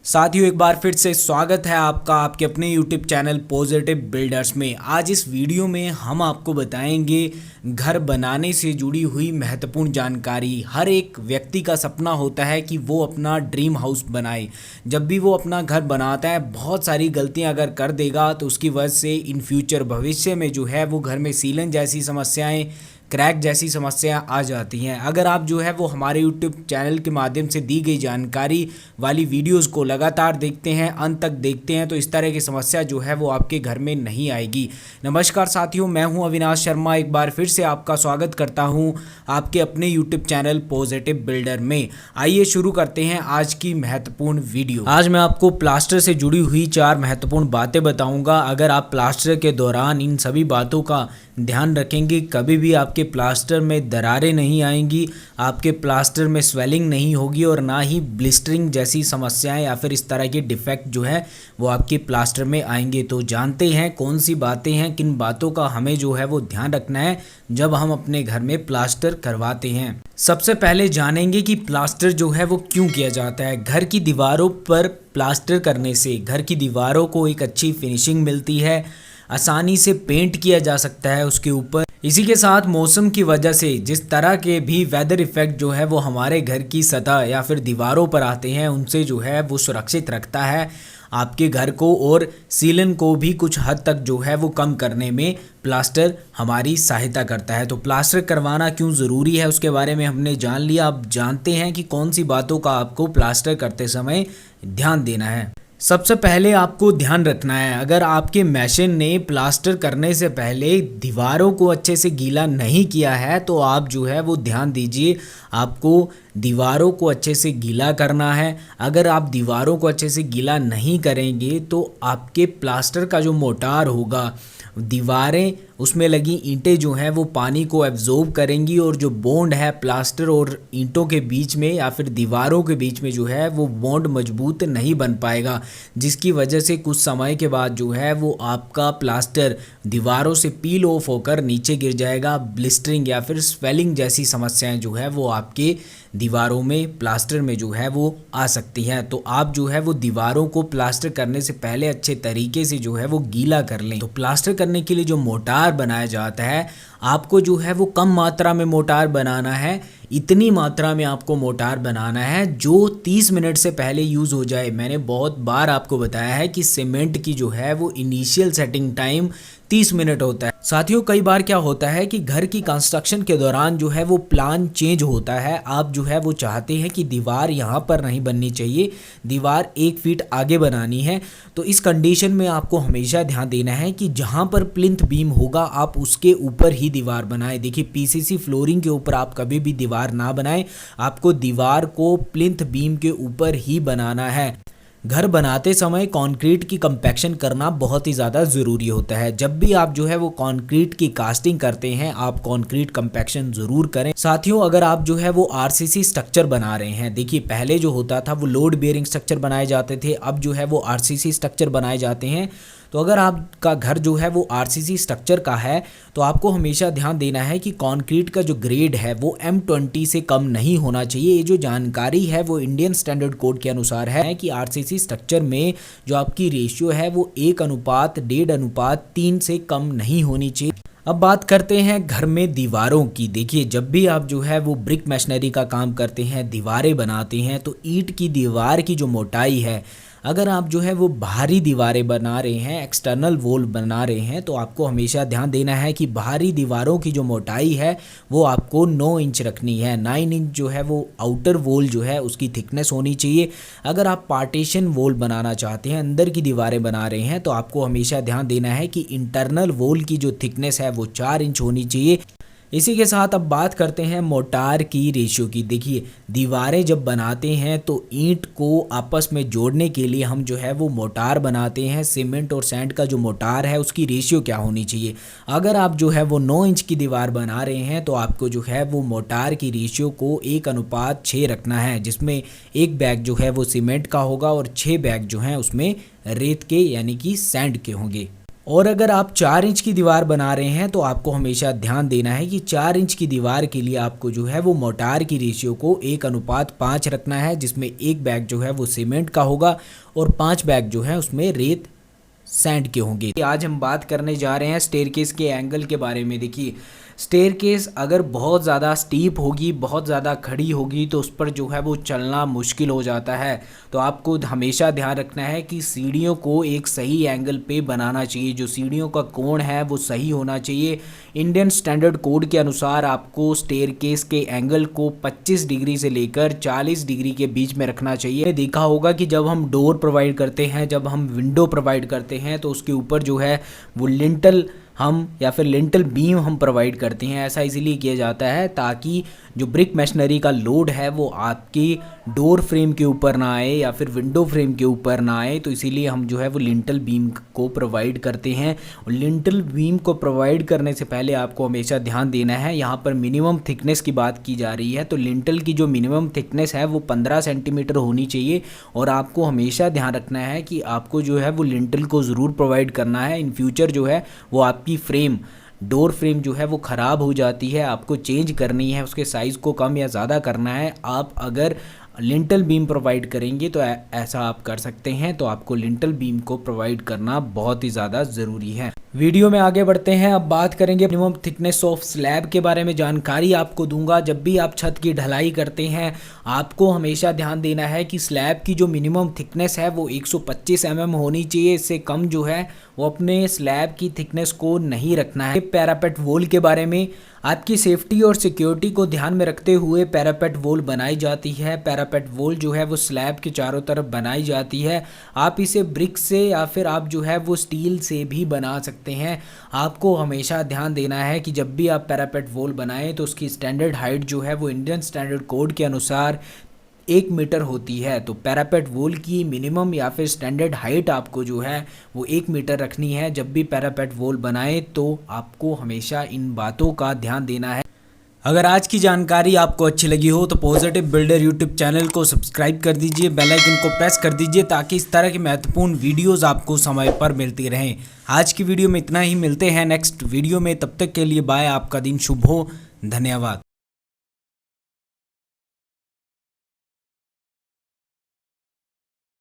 साथियों, एक बार फिर से स्वागत है आपका आपके अपने YouTube चैनल पॉजिटिव बिल्डर्स में। आज इस वीडियो में हम आपको बताएंगे घर बनाने से जुड़ी हुई महत्वपूर्ण जानकारी। हर एक व्यक्ति का सपना होता है कि वो अपना ड्रीम हाउस बनाए। जब भी वो अपना घर बनाता है, बहुत सारी गलतियां अगर कर देगा तो उसकी वजह से इन फ्यूचर भविष्य में जो है वो घर में सीलन जैसी समस्याएं, क्रैक जैसी समस्या आ जाती हैं। अगर आप जो है वो हमारे यूट्यूब चैनल के माध्यम से दी गई जानकारी वाली वीडियोस को लगातार देखते हैं, अंत तक देखते हैं, तो इस तरह की समस्या जो है वो आपके घर में नहीं आएगी। नमस्कार साथियों, मैं हूं अविनाश शर्मा। एक बार फिर से आपका स्वागत करता हूं आपके अपने यूट्यूब चैनल पॉजिटिव बिल्डर में। आइए शुरू करते हैं आज की महत्वपूर्ण वीडियो। आज मैं आपको प्लास्टर से जुड़ी हुई 4 महत्वपूर्ण बातें बताऊंगा। अगर आप प्लास्टर के दौरान इन सभी बातों का ध्यान रखेंगे, कभी भी आपके प्लास्टर में दरारें नहीं आएंगी, आपके प्लास्टर में स्वेलिंग नहीं होगी और ना ही ब्लिस्टरिंग जैसी समस्याएं या फिर इस तरह के डिफेक्ट जो है वो आपके प्लास्टर में आएंगे। तो जानते हैं कौन सी बातें हैं, किन बातों का हमें जो है वो ध्यान रखना है जब हम अपने घर में प्लास्टर करवाते हैं। सबसे पहले जानेंगे कि प्लास्टर जो है वो क्यों किया जाता है। घर की दीवारों पर प्लास्टर करने से घर की दीवारों को एक अच्छी फिनिशिंग मिलती है, आसानी से पेंट किया जा सकता है उसके ऊपर। इसी के साथ मौसम की वजह से जिस तरह के भी वेदर इफ़ेक्ट जो है वो हमारे घर की सतह या फिर दीवारों पर आते हैं, उनसे जो है वो सुरक्षित रखता है आपके घर को, और सीलन को भी कुछ हद तक जो है वो कम करने में प्लास्टर हमारी सहायता करता है। तो प्लास्टर करवाना क्यों ज़रूरी है उसके बारे में हमने जान लिया। अब जानते हैं कि कौन सी बातों का आपको प्लास्टर करते समय ध्यान देना है। सबसे पहले आपको ध्यान रखना है, अगर आपके मेशन ने प्लास्टर करने से पहले दीवारों को अच्छे से गीला नहीं किया है तो आप जो है वो ध्यान दीजिए, आपको दीवारों को अच्छे से गीला करना है। अगर आप दीवारों को अच्छे से गीला नहीं करेंगे तो आपके प्लास्टर का जो मोटार होगा, दीवारें उसमें लगी ईंटें जो हैं वो पानी को एब्जॉर्ब करेंगी और जो बॉन्ड है प्लास्टर और ईंटों के बीच में या फिर दीवारों के बीच में जो है वो बॉन्ड मजबूत नहीं बन पाएगा, जिसकी वजह से कुछ समय के बाद जो है वो आपका प्लास्टर दीवारों से पील ऑफ होकर नीचे गिर जाएगा। ब्लिस्टरिंग या फिर स्वेलिंग जैसी समस्याएं जो है वो आपके दीवारों में प्लास्टर में जो है वो आ सकती है। तो आप जो है वो दीवारों को प्लास्टर करने से पहले अच्छे तरीके से जो है वो गीला कर लें। तो प्लास्टर करने के लिए जो मोटार बनाया जाता है, आपको जो है वो कम मात्रा में मोटार बनाना है। इतनी मात्रा में आपको मोटार बनाना है जो 30 मिनट से पहले यूज़ हो जाए। मैंने बहुत बार आपको बताया है कि सीमेंट की जो है वो इनिशियल सेटिंग टाइम 30 मिनट होता है। साथियों, कई बार क्या होता है कि घर की कंस्ट्रक्शन के दौरान जो है वो प्लान चेंज होता है। आप जो है वो चाहते हैं कि दीवार यहाँ पर नहीं बननी चाहिए, दीवार 1 फीट आगे बनानी है। तो इस कंडीशन में आपको हमेशा ध्यान देना है कि जहाँ पर प्लिंथ बीम होगा आप उसके ऊपर ही दीवार बनाएं। देखिए, पीसीसी फ्लोरिंग के ऊपर आप कभी भी दीवार ना बनाएं, आपको दीवार को प्लिंथ बीम के ऊपर ही बनाना है। घर बनाते समय कंक्रीट की कंपैक्शन करना बहुत ही ज़्यादा ज़रूरी होता है। जब भी आप जो है वो कंक्रीट की कास्टिंग करते हैं, आप कंक्रीट कंपैक्शन ज़रूर करें। साथियों, अगर आप जो है वो आरसीसी स्ट्रक्चर बना रहे हैं, देखिए पहले जो होता था वो लोड बेयरिंग स्ट्रक्चर बनाए जाते थे, अब जो है वो आरसीसी स्ट्रक्चर बनाए जाते हैं। तो अगर आपका घर जो है वो आरसीसी स्ट्रक्चर का है तो आपको हमेशा ध्यान देना है कि कंक्रीट का जो ग्रेड है वो M20 से कम नहीं होना चाहिए। ये जो जानकारी है वो इंडियन स्टैंडर्ड कोड के अनुसार है कि आरसीसी स्ट्रक्चर में जो आपकी रेशियो है वो 1:1.5:3 से कम नहीं होनी चाहिए। अब बात करते हैं घर में दीवारों की। देखिए, जब भी आप जो है वो ब्रिक मशीनरी का काम करते हैं, दीवारें बनाते हैं, तो ईंट की दीवार की जो मोटाई है, अगर आप जो है वो बाहरी दीवारें बना रहे हैं, एक्सटर्नल वॉल बना रहे हैं, तो आपको हमेशा ध्यान देना है कि बाहरी दीवारों की जो मोटाई है वो आपको 9 इंच रखनी है। 9 इंच जो है वो आउटर वॉल जो है उसकी थिकनेस होनी चाहिए। अगर आप पार्टीशन वॉल बनाना चाहते हैं, अंदर की दीवारें बना रहे हैं, तो आपको हमेशा ध्यान देना है कि इंटरनल वॉल की जो थिकनेस है वो 4 इंच होनी चाहिए। इसी के साथ अब बात करते हैं मोटार की रेशियो की। देखिए, दीवारें जब बनाते हैं तो ईंट को आपस में जोड़ने के लिए हम जो है वो मोटार बनाते हैं। सीमेंट और सैंड का जो मोटार है उसकी रेशियो क्या होनी चाहिए। अगर आप जो है वो 9 इंच की दीवार बना रहे हैं तो आपको जो है वो मोटार की रेशियो को 1:6 रखना है, जिसमें 1 बैग जो है वो सीमेंट का होगा और 6 बैग जो हैं उसमें रेत के यानी कि सैंड के होंगे। और अगर आप 4 इंच की दीवार बना रहे हैं तो आपको हमेशा ध्यान देना है कि 4 इंच की दीवार के लिए आपको जो है वो मोर्टार की रेशियो को 1:5 रखना है, जिसमें 1 बैग जो है वो सीमेंट का होगा और 5 बैग जो है उसमें रेत सैंड के होंगे। आज हम बात करने जा रहे हैं स्टेयरकेस के एंगल के बारे में। देखिए, स्टेयरकेस अगर बहुत ज़्यादा स्टीप होगी, बहुत ज़्यादा खड़ी होगी तो उस पर जो है वो चलना मुश्किल हो जाता है। तो आपको हमेशा ध्यान रखना है कि सीढ़ियों को एक सही एंगल पे बनाना चाहिए। जो सीढ़ियों का कोण है वो सही होना चाहिए। इंडियन स्टैंडर्ड कोड के अनुसार आपको स्टेयरकेस के एंगल को 25 डिग्री से लेकर 40 डिग्री के बीच में रखना चाहिए। देखा होगा कि जब हम डोर प्रोवाइड करते हैं, जब हम विंडो प्रोवाइड करते हैं तो उसके ऊपर जो है वो लिंटल हम या फिर लिंटल बीम हम प्रोवाइड करते हैं। ऐसा इसीलिए किया जाता है ताकि जो ब्रिक मशीनरी का लोड है वो आपकी डोर फ्रेम के ऊपर ना आए या फिर विंडो फ्रेम के ऊपर ना आए। तो इसीलिए हम जो है वो लिंटल बीम को प्रोवाइड करते हैं। और लिंटल बीम को प्रोवाइड करने से पहले आपको हमेशा ध्यान देना है, यहाँ पर मिनिमम थिकनेस की बात की जा रही है तो लिंटल की जो मिनिमम थिकनेस है वो 15 सेंटीमीटर होनी चाहिए। और आपको हमेशा ध्यान रखना है कि आपको जो है वो लिंटल को ज़रूर प्रोवाइड करना है। इन फ्यूचर जो है वो आपकी फ्रेम, डोर फ्रेम जो है वो ख़राब हो जाती है, आपको चेंज करनी है, उसके साइज़ को कम या ज़्यादा करना है। आप अगर लिंटल बीम प्रोवाइड करेंगे तो ऐसा आप कर सकते हैं। तो आपको लिंटल बीम को प्रोवाइड करना बहुत ही ज़्यादा ज़रूरी है। वीडियो में आगे बढ़ते हैं। अब बात करेंगे मिनिमम थिकनेस ऑफ स्लैब के बारे में। जानकारी आपको दूंगा। जब भी आप छत की ढलाई करते हैं आपको हमेशा ध्यान देना है कि स्लैब की जो मिनिमम थिकनेस है वो 125 mm होनी चाहिए। इससे कम जो है वो अपने स्लैब की थिकनेस को नहीं रखना है। पैरापेट वॉल के बारे में, आपकी सेफ्टी और सिक्योरिटी को ध्यान में रखते हुए पैरापेट वॉल बनाई जाती है। पैरापेट वॉल जो है वो स्लैब के चारों तरफ बनाई जाती है। आप इसे ब्रिक से या फिर आप जो है वो स्टील से भी बना सकते हैं। आपको हमेशा ध्यान देना है कि जब भी आप पैरापेट वॉल बनाएं तो उसकी स्टैंडर्ड हाइट जो है वो इंडियन स्टैंडर्ड कोड के अनुसार 1 मीटर होती है। तो पैरापेट वॉल की मिनिमम या फिर स्टैंडर्ड हाइट आपको जो है वो 1 मीटर रखनी है। जब भी पैरापेट वॉल बनाए तो आपको हमेशा इन बातों का ध्यान देना है। अगर आज की जानकारी आपको अच्छी लगी हो तो पॉजिटिव बिल्डर यूट्यूब चैनल को सब्सक्राइब कर दीजिए, बेल आइकन को प्रेस कर दीजिए ताकि इस तरह की महत्वपूर्ण वीडियोस आपको समय पर मिलती रहें। आज की वीडियो में इतना ही, मिलते हैं नेक्स्ट वीडियो में। तब तक के लिए बाय। आपका दिन शुभ हो। धन्यवाद।